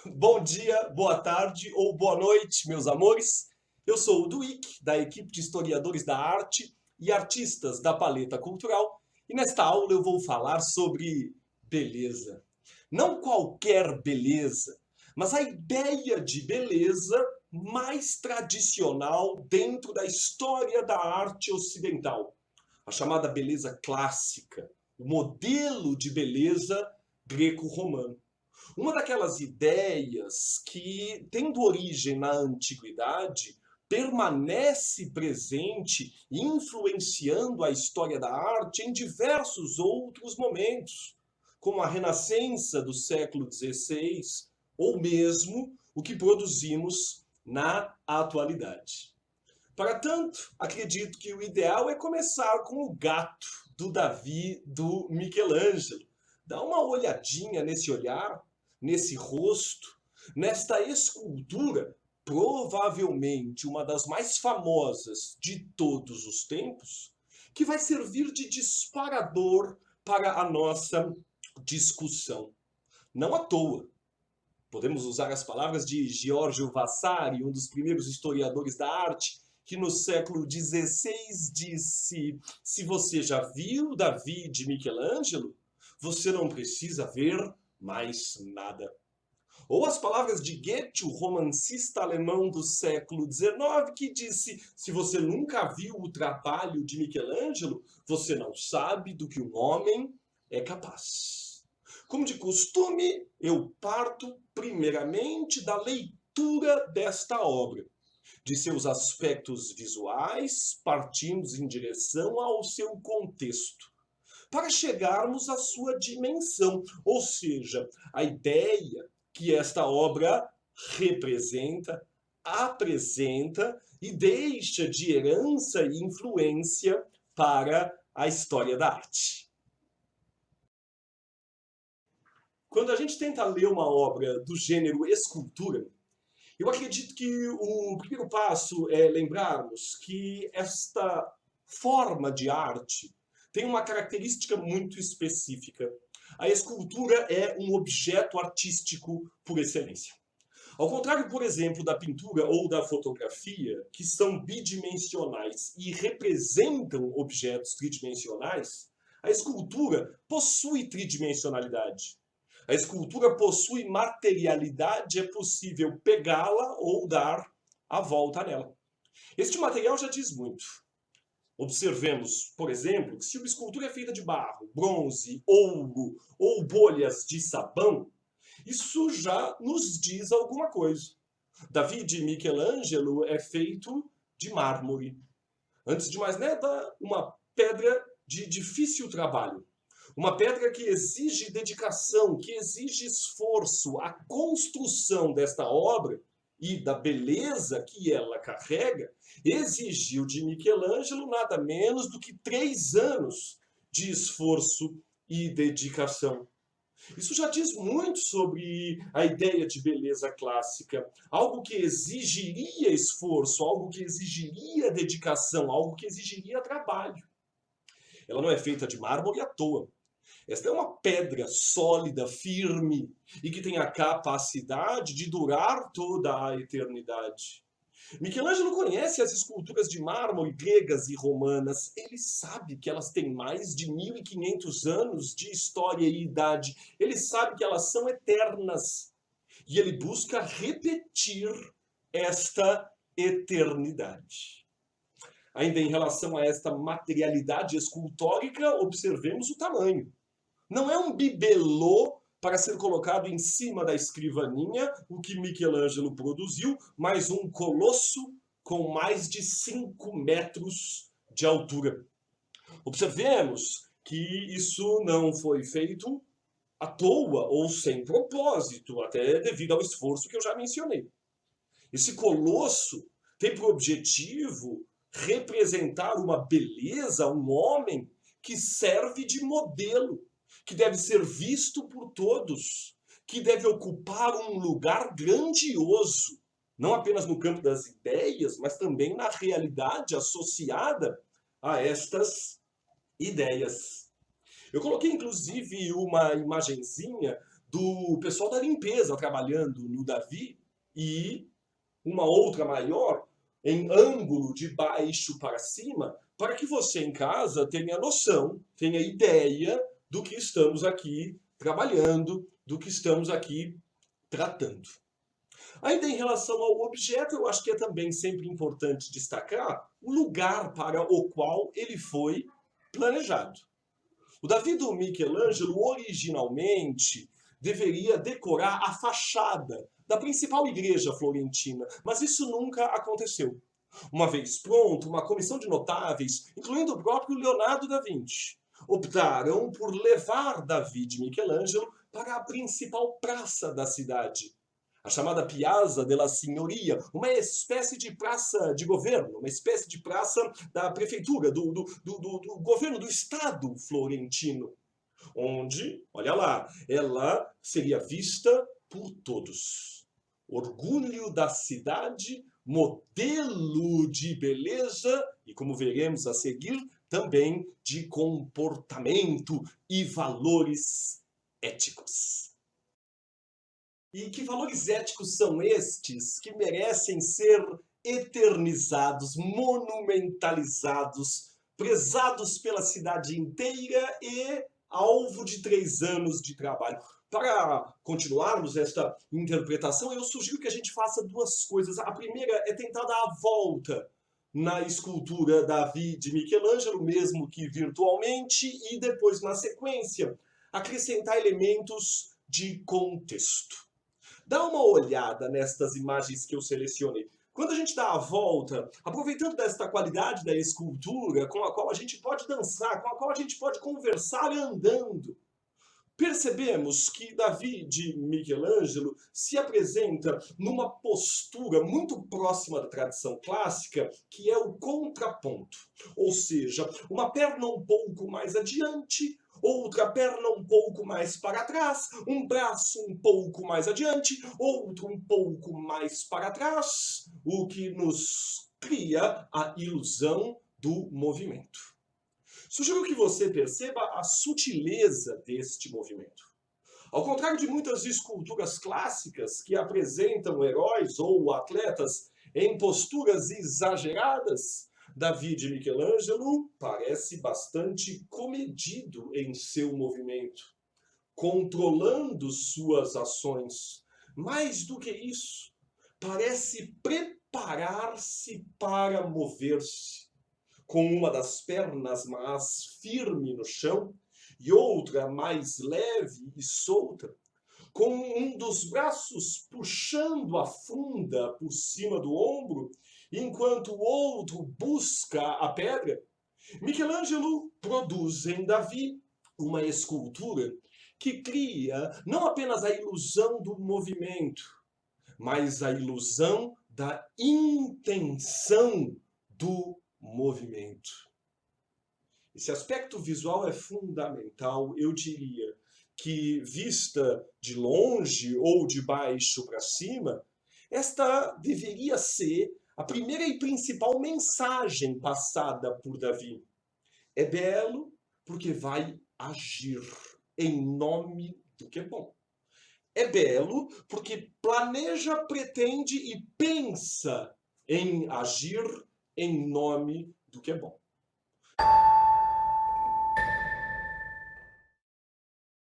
Bom dia, boa tarde ou boa noite, meus amores. Eu sou o Duíque, da equipe de historiadores da arte e artistas da Paleta Cultural, e nesta aula eu vou falar sobre beleza. Não qualquer beleza, mas a ideia de beleza mais tradicional dentro da história da arte ocidental. A chamada beleza clássica, o modelo de beleza greco-romano. Uma daquelas ideias que, tendo origem na antiguidade, permanece presente, influenciando a história da arte em diversos outros momentos, como a Renascença do século XVI, ou mesmo o que produzimos na atualidade. Para tanto, acredito que o ideal é começar com o gato do Davi do Michelangelo. Dá uma olhadinha nesse olhar, nesse rosto, nesta escultura, provavelmente uma das mais famosas de todos os tempos, que vai servir de disparador para a nossa discussão. Não à toa. Podemos usar as palavras de Giorgio Vasari, um dos primeiros historiadores da arte, que no século XVI disse: se você já viu Davi de Michelangelo, você não precisa ver mais nada. Ou as palavras de Goethe, o romancista alemão do século XIX, que disse: se você nunca viu o trabalho de Michelangelo, você não sabe do que um homem é capaz. Como de costume, eu parto primeiramente da leitura desta obra, de seus aspectos visuais, partimos em direção ao seu contexto, para chegarmos à sua dimensão, ou seja, a ideia que esta obra representa, apresenta e deixa de herança e influência para a história da arte. Quando a gente tenta ler uma obra do gênero escultura, eu acredito que o primeiro passo é lembrarmos que esta forma de arte tem uma característica muito específica. A escultura é um objeto artístico por excelência. Ao contrário, por exemplo, da pintura ou da fotografia, que são bidimensionais e representam objetos tridimensionais, a escultura possui tridimensionalidade. A escultura possui materialidade, é possível pegá-la ou dar a volta nela. Este material já diz muito. Observemos, por exemplo, que se uma escultura é feita de barro, bronze, ouro ou bolhas de sabão, isso já nos diz alguma coisa. Davi de Michelangelo é feito de mármore. Antes de mais nada, uma pedra de difícil trabalho. Uma pedra que exige dedicação, que exige esforço. A construção desta obra e da beleza que ela carrega exigiu de Michelangelo nada menos do que 3 anos de esforço e dedicação. Isso já diz muito sobre a ideia de beleza clássica. Algo que exigiria esforço, algo que exigiria dedicação, algo que exigiria trabalho. Ela não é feita de mármore à toa. Esta é uma pedra sólida, firme e que tem a capacidade de durar toda a eternidade. Michelangelo conhece as esculturas de mármore gregas e romanas. Ele sabe que elas têm mais de 1500 anos de história e idade. Ele sabe que elas são eternas. E ele busca repetir esta eternidade. Ainda em relação a esta materialidade escultórica, observemos o tamanho. Não é um bibelô para ser colocado em cima da escrivaninha, o que Michelangelo produziu, mas um colosso com mais de 5 metros de altura. Observemos que isso não foi feito à toa ou sem propósito, até devido ao esforço que eu já mencionei. Esse colosso tem por objetivo representar uma beleza, um homem que serve de modelo, que deve ser visto por todos, que deve ocupar um lugar grandioso, não apenas no campo das ideias, mas também na realidade associada a estas ideias. Eu coloquei inclusive uma imagenzinha do pessoal da limpeza trabalhando no Davi e uma outra maior em ângulo de baixo para cima, para que você em casa tenha noção, tenha ideia do que estamos aqui trabalhando, do que estamos aqui tratando. Ainda em relação ao objeto, eu acho que é também sempre importante destacar o lugar para o qual ele foi planejado. O Davi do Michelangelo originalmente deveria decorar a fachada da principal igreja florentina, mas isso nunca aconteceu. Uma vez pronto, uma comissão de notáveis, incluindo o próprio Leonardo da Vinci, optaram por levar Davi de Michelangelo para a principal praça da cidade, a chamada Piazza della Signoria, uma espécie de praça de governo, uma espécie de praça da prefeitura, do governo do Estado florentino, onde, olha lá, ela seria vista por todos. Orgulho da cidade, modelo de beleza e, como veremos a seguir, também de comportamento e valores éticos. E que valores éticos são estes que merecem ser eternizados, monumentalizados, prezados pela cidade inteira e alvo de 3 anos de trabalho? Para continuarmos esta interpretação, eu sugiro que a gente faça 2 coisas. A primeira é tentar dar a volta na escultura Davi de Michelangelo, mesmo que virtualmente, e depois, na sequência, acrescentar elementos de contexto. Dá uma olhada nestas imagens que eu selecionei. Quando a gente dá a volta, aproveitando desta qualidade da escultura, com a qual a gente pode dançar, com a qual a gente pode conversar andando, percebemos que Davi de Michelangelo se apresenta numa postura muito próxima da tradição clássica, que é o contraponto. Ou seja, uma perna um pouco mais adiante, outra perna um pouco mais para trás, um braço um pouco mais adiante, outro um pouco mais para trás, o que nos cria a ilusão do movimento. Sugiro que você perceba a sutileza deste movimento. Ao contrário de muitas esculturas clássicas que apresentam heróis ou atletas em posturas exageradas, Davi de Michelangelo parece bastante comedido em seu movimento, controlando suas ações. Mais do que isso, parece preparar-se para mover-se, com uma das pernas mais firme no chão e outra mais leve e solta, com um dos braços puxando a funda por cima do ombro, enquanto o outro busca a pedra. Michelangelo produz em Davi uma escultura que cria não apenas a ilusão do movimento, mas a ilusão da intenção do movimento. Esse aspecto visual é fundamental, eu diria que vista de longe ou de baixo para cima, esta deveria ser a primeira e principal mensagem passada por Davi. É belo porque vai agir em nome do que é bom. É belo porque planeja, pretende e pensa em agir em nome do que é bom.